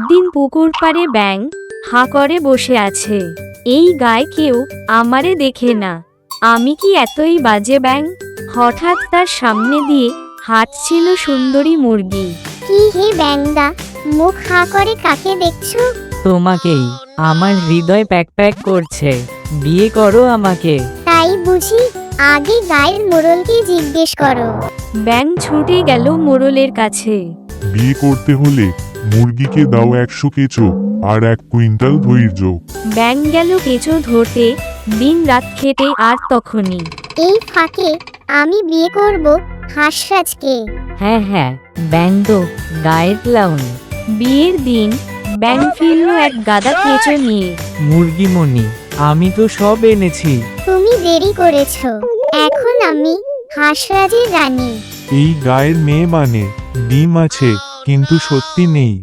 একদিন পুকুর পাড়ে ব্যাঙ হাঁ করে বসে আছে। এই গায়ে কেউ আমারে দেখে না, আমি কি এতই বাজে ব্যাঙ? হঠাৎ তার সামনে দিয়ে হাঁটছিল সুন্দরী মুরগি। কি হে ব্যাংদা, মুখ হাঁ করে কাকে দেখছো? তোমাকেই। আমার হৃদয় প্যাক প্যাক করছে, বিয়ে করো আমাকে। তাই বুঝি? আগে গায়ের মোড়লকে জিজ্ঞেস করো। ব্যাঙ ছুটে গেল মোড়লের কাছে। বিয়ে করতে হলে মুরগিকে দাও 100 কেঁচো আর 1 কুইন্টাল ধৈর্য। ব্যাঙ গেল কেঁচো ধরতে, দিন রাত খেটে, আর তখনই এই ফাঁকে আমি বিয়ে করব হাঁসরাজকে। হ্যাঁ হ্যাঁ, ব্যাং তো গায়ের লাউন। বিয়ের দিন ব্যাঙ ফিরল এক গাদা কেঁচো নিয়ে। মুরগিমণি, আমি তো সব এনেছি। তুমি দেরি করেছো, এখন আমি হাঁসরাজের রানী। এই গায়ের মেয়ে মানে ডিম আছে কিন্তু সত্যি নেই।